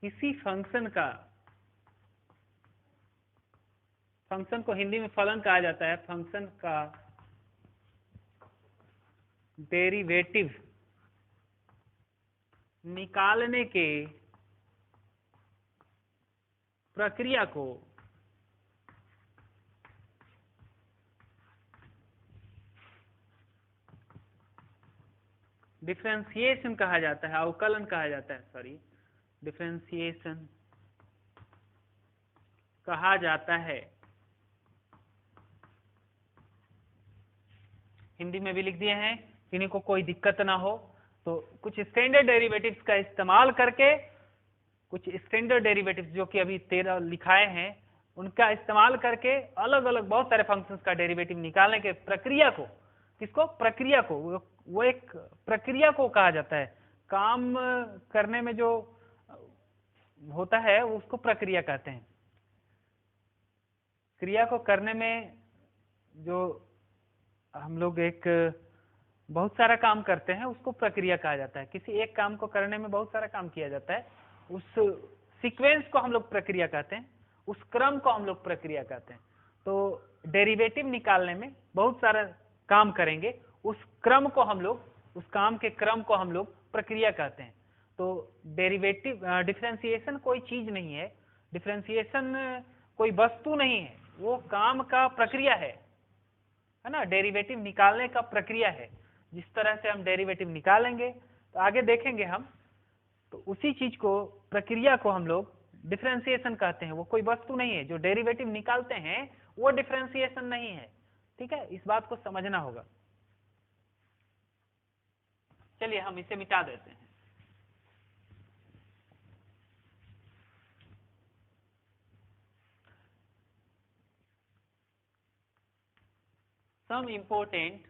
किसी फंक्शन को हिंदी में फलन कहा जाता है, फंक्शन का डेरिवेटिव निकालने के प्रक्रिया को डिफरेंशिएशन कहा जाता है, अवकलन कहा जाता है, सॉरी डिफरेंशिएशन कहा जाता है। हिंदी में भी लिख दिए हैं, किन्हीं को कोई दिक्कत ना हो तो कुछ स्टैंडर्ड डेरिवेटिव्स का इस्तेमाल करके, कुछ स्टैंडर्ड डेरिवेटिव्स जो कि अभी 13 लिखाए हैं उनका इस्तेमाल करके अलग अलग बहुत सारे फंक्शंस का डेरिवेटिव निकालने के प्रक्रिया को, किसको? प्रक्रिया को, वो एक प्रक्रिया को कहा जाता है। काम करने में जो होता है उसको प्रक्रिया कहते हैं। क्रिया को करने में जो हम लोग एक बहुत सारा काम करते हैं उसको प्रक्रिया कहा जाता है। किसी एक काम को करने में बहुत सारा काम किया जाता है, उस सीक्वेंस को हम लोग प्रक्रिया कहते हैं, उस क्रम को हम लोग प्रक्रिया कहते हैं। तो डेरिवेटिव निकालने में बहुत सारा काम करेंगे, उस क्रम को हम लोग, उस काम के क्रम को हम लोग प्रक्रिया कहते हैं। तो डेरिवेटिव डिफरेंशिएशन कोई चीज नहीं है, डिफरेंशिएशन कोई वस्तु नहीं है, वो काम का प्रक्रिया है ना, डेरिवेटिव निकालने का प्रक्रिया है। जिस तरह से हम डेरिवेटिव निकालेंगे तो आगे देखेंगे हम, तो उसी चीज को, प्रक्रिया को हम लोग डिफरेंशिएशन कहते हैं। वो कोई वस्तु नहीं है, जो डेरिवेटिव निकालते हैं वो डिफरेंशिएशन नहीं है। ठीक है, इस बात को समझना होगा। चलिए हम इसे मिटा देते हैं। Some important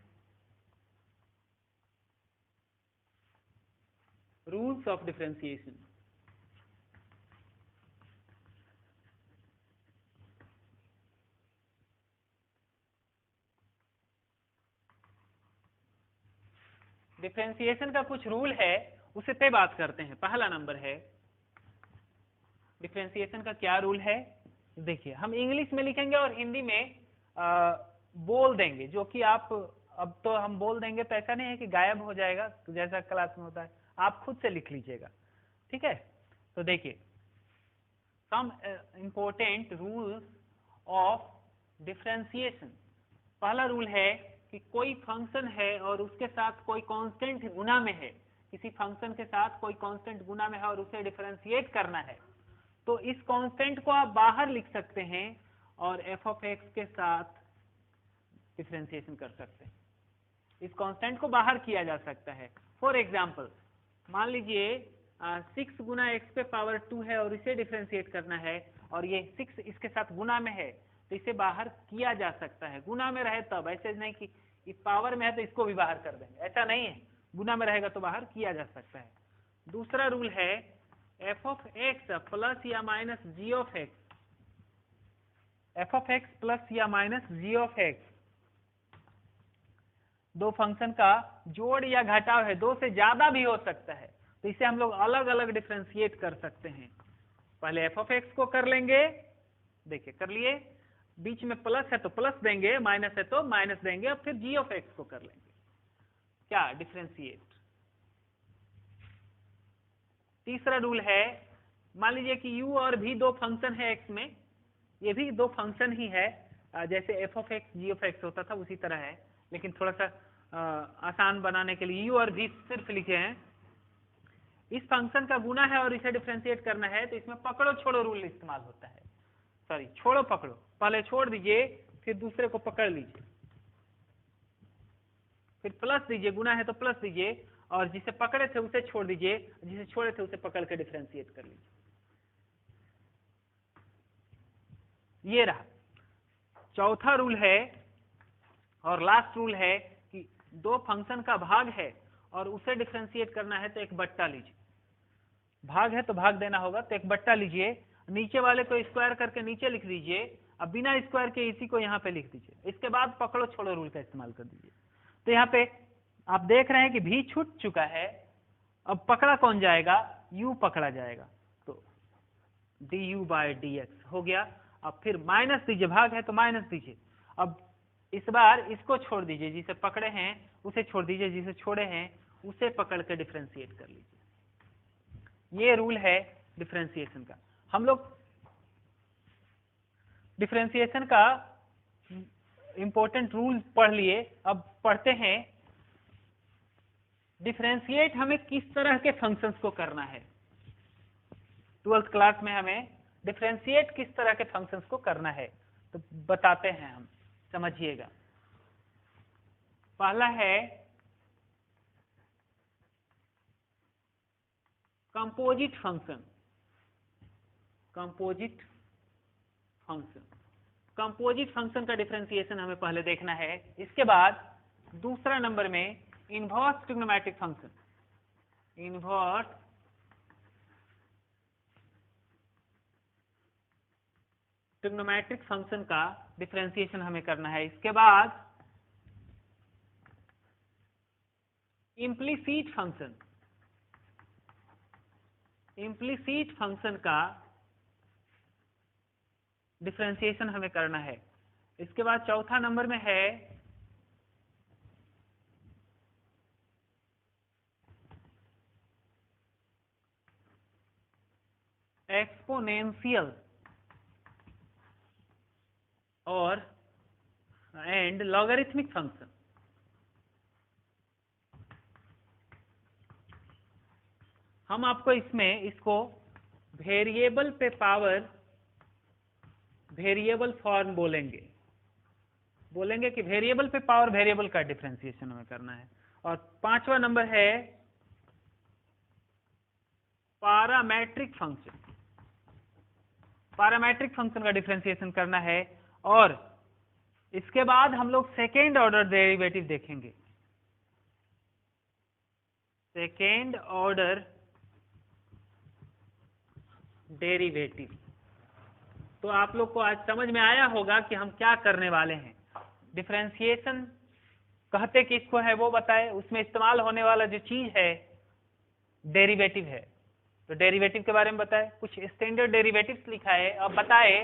rules of differentiation. Differentiation का कुछ रूल है, उसे पे बात करते हैं। पहला नंबर है, डिफरेंशिएशन का क्या रूल है? देखिए, हम इंग्लिश में लिखेंगे और हिंदी में बोल देंगे, जो कि आप, अब तो हम बोल देंगे तो ऐसा नहीं है कि गायब हो जाएगा जैसा क्लास में होता है, आप खुद से लिख लीजिएगा। ठीक है, तो देखिए, some important rules of differentiation. पहला रूल है कि कोई फंक्शन है और उसके साथ कोई कांस्टेंट गुना में है, किसी फंक्शन के साथ कोई कांस्टेंट गुना में है और उसे डिफरेंशिएट करना है, तो इस कांस्टेंट को आप बाहर लिख सकते हैं और एफ ऑफ एक्स के साथ डिफरेंशिएशन कर सकते हैं। इस कांस्टेंट को बाहर किया जा सकता है। फॉर एग्जांपल, मान लीजिए 6 गुना एक्स पे पावर 2 है और इसे डिफरेंशिएट करना है, और ये 6 इसके साथ गुना में है, तो इसे बाहर किया जा सकता है। गुना में रहे तब, ऐसे नहीं कि इस पावर में है तो इसको भी बाहर कर देंगे, ऐसा नहीं है। गुना में रहेगा तो बाहर किया जा सकता है। दूसरा रूल है, एफ ऑफ एक्स प्लस या minus g of x f of x plus या माइनस जी ऑफ एक्स, दो फंक्शन का जोड़ या घटाव है, दो से ज्यादा भी हो सकता है, तो इसे हम लोग अलग अलग डिफ्रेंशिएट कर सकते हैं। पहले एफ ऑफ एक्स को कर लेंगे, देखिए कर लिए, बीच में प्लस है तो प्लस देंगे, माइनस है तो माइनस देंगे, अब फिर जी ऑफ एक्स को कर लेंगे, क्या डिफ्रेंशिएट। तीसरा रूल है, मान लीजिए कि u और v दो फंक्शन है x में, ये भी दो फंक्शन ही है, जैसे f of x g of x होता था उसी तरह है, लेकिन थोड़ा सा आसान बनाने के लिए u और v सिर्फ लिखे हैं। इस फंक्शन का गुना है और इसे डिफ्रेंशिएट करना है, तो इसमें पकड़ो छोड़ो रूल इस्तेमाल होता है। सॉरी, छोड़ो पकड़ो, पहले छोड़ दीजिए फिर दूसरे को पकड़ लीजिए, फिर प्लस दीजिए, गुना है तो प्लस दीजिए, और जिसे पकड़े थे उसे छोड़ दीजिए, जिसे छोड़े थे उसे पकड़ के डिफ्रेंशिएट कर लीजिए। ये रहा चौथा रूल है और लास्ट रूल है कि दो फंक्शन का भाग है और उसे डिफ्रेंशिएट करना है तो एक बट्टा लीजिए, भाग है तो भाग देना होगा, तो एक बट्टा लीजिए, नीचे वाले को स्क्वायर करके नीचे लिख दीजिए, अब बिना स्क्वायर के इसी को यहाँ पे लिख दीजिए, इसके बाद पकड़ो छोड़ो रूल का इस्तेमाल कर दीजिए। तो यहाँ पे आप देख रहे हैं कि भी छूट चुका है, अब पकड़ा कौन जाएगा, u पकड़ा जाएगा, तो du बाय dx हो गया। अब फिर माइनस दीजिए, भाग है तो माइनस दीजिए, अब इस बार इसको छोड़ दीजिए, जिसे पकड़े हैं उसे छोड़ दीजिए, जिसे छोड़े हैं उसे पकड़ के डिफ्रेंशिएट कर लीजिए। ये रूल है डिफ्रेंशिएशन का। हम लोग डिफ्रेंशिएशन का इंपॉर्टेंट रूल पढ़ लिए, अब पढ़ते हैं डिफ्रेंशिएट हमें किस तरह के फंक्शंस को करना है। 12th क्लास में हमें डिफ्रेंशिएट किस तरह के फंक्शंस को करना है, तो बताते हैं हम, समझिएगा। पहला है composite function, composite function, composite function का डिफरेंशिएशन हमें पहले देखना है। इसके बाद दूसरा नंबर में inverse trigonometric function, inverse trigonometric function का डिफरेंशिएशन हमें करना है। इसके बाद इम्प्लीसिट फंक्शन, इम्प्लीसिट फंक्शन का डिफरेंशिएशन हमें करना है। इसके बाद चौथा नंबर में है एक्सपोनेंशियल और एंड लॉगरिथमिक फंक्शन। हम आपको इसमें इसको वेरिएबल पे पावर वेरिएबल फॉर्म बोलेंगे कि वेरिएबल पे पावर वेरिएबल का डिफरेंशिएशन हमें करना है। और पांचवा नंबर है पैरामीट्रिक फंक्शन, पैरामीट्रिक फंक्शन का डिफरेंशिएशन करना है। और इसके बाद हम लोग सेकेंड ऑर्डर डेरिवेटिव देखेंगे, सेकेंड ऑर्डर डेरिवेटिव। तो आप लोग को आज समझ में आया होगा कि हम क्या करने वाले हैं। डिफरेंशिएशन कहते किसको है वो बताए, उसमें इस्तेमाल होने वाला जो चीज है डेरिवेटिव है, तो डेरिवेटिव के बारे में बताए, कुछ स्टैंडर्ड डेरिवेटिव्स लिखा है, अब बताए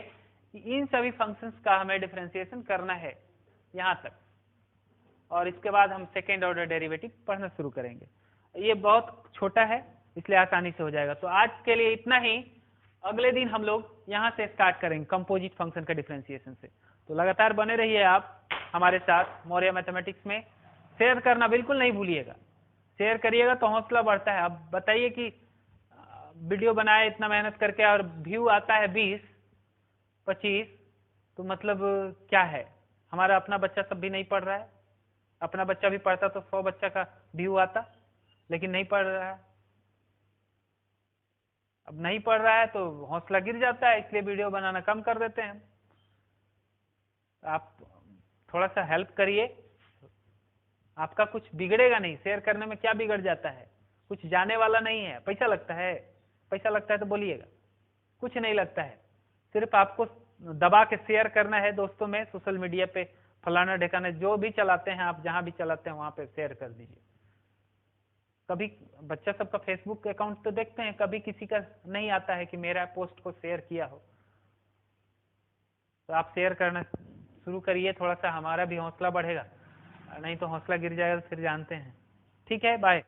कि इन सभी फंक्शंस का हमें डिफरेंशिएशन करना है यहां तक, और इसके बाद हम सेकेंड ऑर्डर डेरिवेटिव पढ़ना शुरू करेंगे। ये बहुत छोटा है इसलिए आसानी से हो जाएगा। तो आज के लिए इतना ही, अगले दिन हम लोग यहाँ से स्टार्ट करेंगे कंपोजिट फंक्शन का डिफरेंशिएशन से। तो लगातार बने रहिए आप हमारे साथ मौर्य मैथमेटिक्स में। शेयर करना बिल्कुल नहीं भूलिएगा, शेयर करिएगा तो हौसला बढ़ता है। अब बताइए कि वीडियो बनाए इतना मेहनत करके और व्यू आता है 20-25, तो मतलब क्या है, हमारा अपना बच्चा सब भी नहीं पढ़ रहा है। अपना बच्चा भी पढ़ता तो 100 बच्चा का व्यू आता, लेकिन नहीं पढ़ रहा है। अब नहीं पढ़ रहा है तो हौसला गिर जाता है, इसलिए वीडियो बनाना कम कर देते हैं। आप थोड़ा सा हेल्प करिए, आपका कुछ बिगड़ेगा नहीं। शेयर करने में क्या बिगड़ जाता है, कुछ जाने वाला नहीं है। पैसा लगता है तो बोलिएगा, कुछ नहीं लगता है, सिर्फ आपको दबा के शेयर करना है दोस्तों में सोशल मीडिया पे, फलाना ढिकाना जो भी चलाते हैं आप, जहां भी चलाते हैं वहां पे शेयर कर दीजिए। कभी बच्चा सबका फेसबुक अकाउंट तो देखते हैं, कभी किसी का नहीं आता है कि मेरा पोस्ट को शेयर किया हो, तो आप शेयर करना शुरू करिए, थोड़ा सा हमारा भी हौसला बढ़ेगा, नहीं तो हौसला गिर जाएगा तो फिर जानते हैं। ठीक है, बाय।